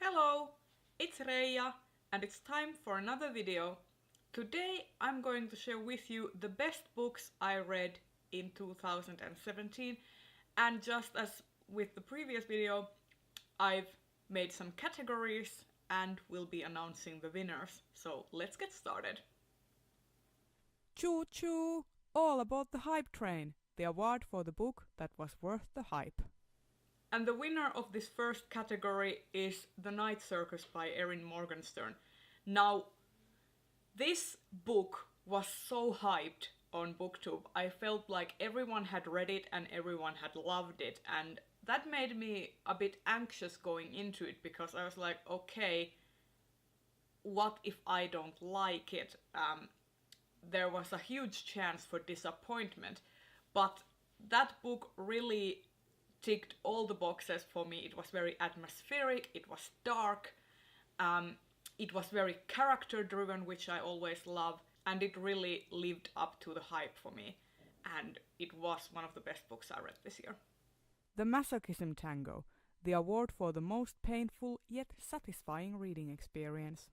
Hello, it's Reija and it's time for another video. Today I'm going to share with you the best books I read in 2017, and just as with the previous video, I've made some categories and will be announcing the winners. So let's get started. Choo choo! All about the hype train, the award for the book that was worth the hype. And the winner of this first category is The Night Circus by Erin Morgenstern. Now, this book was so hyped on BookTube. I felt like everyone had read it and everyone had loved it, and that made me a bit anxious going into it because I was like, okay, what if I don't like it? There was a huge chance for disappointment, but that book really ticked all the boxes for me. It was very atmospheric, it was dark, it was very character driven, which I always love, and it really lived up to the hype for me, and it was one of the best books I read this year. The Masochism Tango, the award for the most painful yet satisfying reading experience.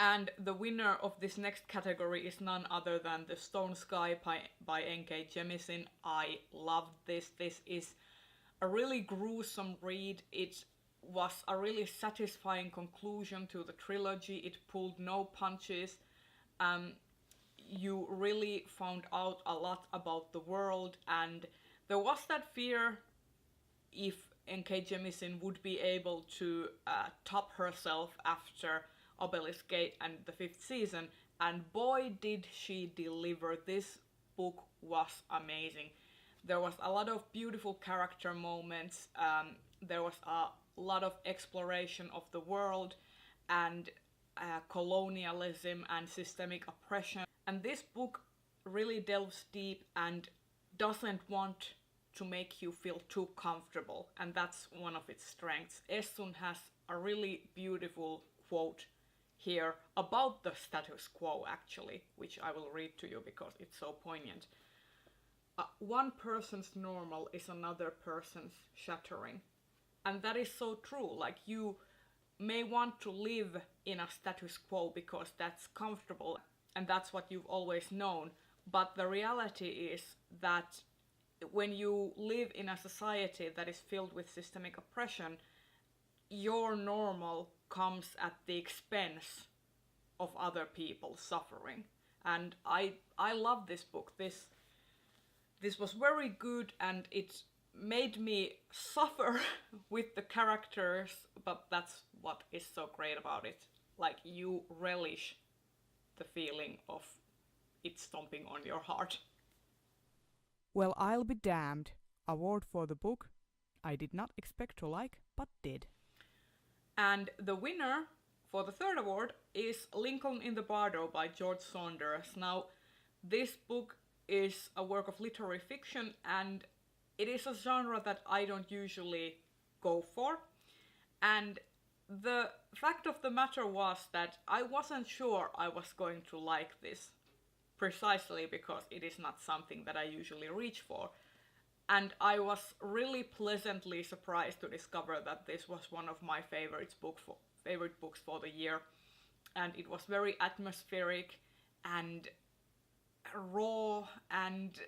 And the winner of this next category is none other than The Stone Sky by N.K. Jemisin. I loved this. This is a really gruesome read. It was a really satisfying conclusion to the trilogy. It pulled no punches. You really found out a lot about the world, and there was that fear if N.K. Jemisin would be able to top herself after Obelisk Gate and the 5th season, and boy did she deliver. This book was amazing. There was a lot of beautiful character moments, there was a lot of exploration of the world and colonialism and systemic oppression. And this book really delves deep and doesn't want to make you feel too comfortable, and that's one of its strengths. Essun has a really beautiful quote here about the status quo, actually, which I will read to you because it's so poignant. One person's normal is another person's shattering. And that is so true. Like, you may want to live in a status quo because that's comfortable and that's what you've always known. But the reality is that when you live in a society that is filled with systemic oppression, your normal comes at the expense of other people suffering. And I love this book. This was very good, and it made me suffer with the characters, but that's what is so great about it. Like, you relish the feeling of it stomping on your heart. Well, I'll be damned. Award for the book I did not expect to like, but did. And the winner for the third award is Lincoln in the Bardo by George Saunders. Now, this book is a work of literary fiction, and it is a genre that I don't usually go for. And the fact of the matter was that I wasn't sure I was going to like this, precisely because it is not something that I usually reach for. And I was really pleasantly surprised to discover that this was one of my favorite books for the year. And it was very atmospheric and raw and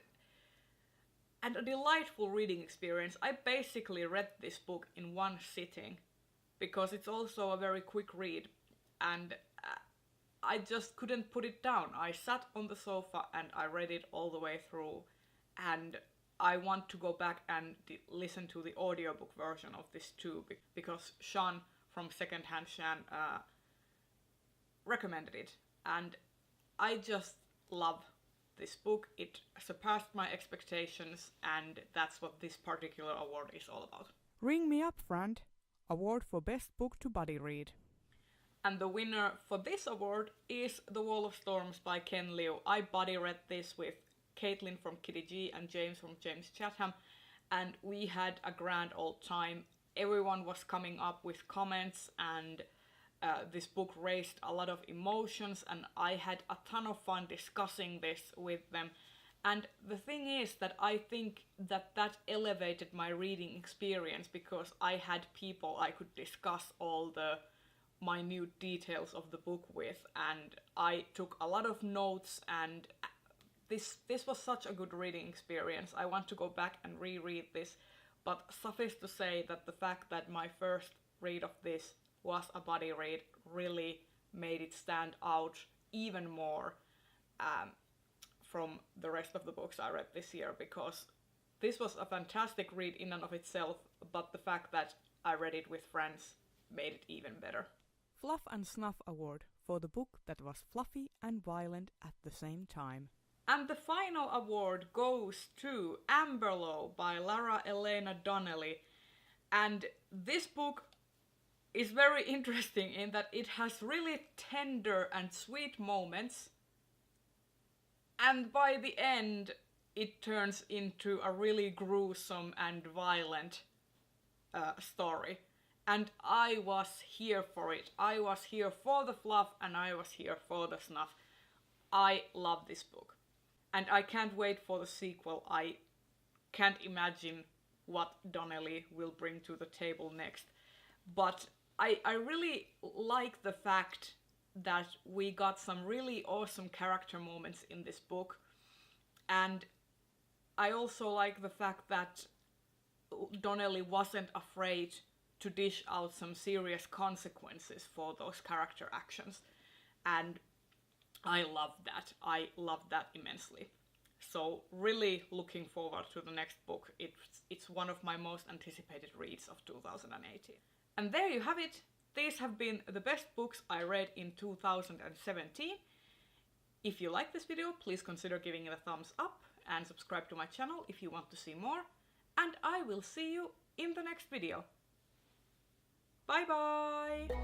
a delightful reading experience. I basically read this book in one sitting because it's also a very quick read, and I just couldn't put it down. I sat on the sofa and I read it all the way through, and I want to go back and listen to the audiobook version of this too, because Sean from Secondhand Shan recommended it, and I just love this book. It surpassed my expectations, and that's what this particular award is all about. Ring me up, friend. Award for best book to buddy read. And the winner for this award is The Wall of Storms by Ken Liu. I buddy read this with Caitlin from Kitty G and James from James Chatham, and we had a grand old time. Everyone was coming up with comments, and this book raised a lot of emotions, and I had a ton of fun discussing this with them. And the thing is that I think that elevated my reading experience because I had people I could discuss all the minute details of the book with, and I took a lot of notes, and this was such a good reading experience. I want to go back and reread this, but suffice to say that the fact that my first read of this was a buddy read really made it stand out even more from the rest of the books I read this year, because this was a fantastic read in and of itself, but the fact that I read it with friends made it even better. Fluff and Snuff Award for the book that was fluffy and violent at the same time. And the final award goes to Amberlow by Lara Elena Donnelly. And this book is very interesting in that it has really tender and sweet moments, and by the end it turns into a really gruesome and violent story. And I was here for it. I was here for the fluff and I was here for the snuff. I love this book. And I can't wait for the sequel. I can't imagine what Donnelly will bring to the table next. But I really like the fact that we got some really awesome character moments in this book. And I also like the fact that Donnelly wasn't afraid to dish out some serious consequences for those character actions. And I love that. I love that immensely. So really looking forward to the next book. It's one of my most anticipated reads of 2018. And there you have it. These have been the best books I read in 2017. If you like this video, please consider giving it a thumbs up and subscribe to my channel if you want to see more. And I will see you in the next video. Bye bye!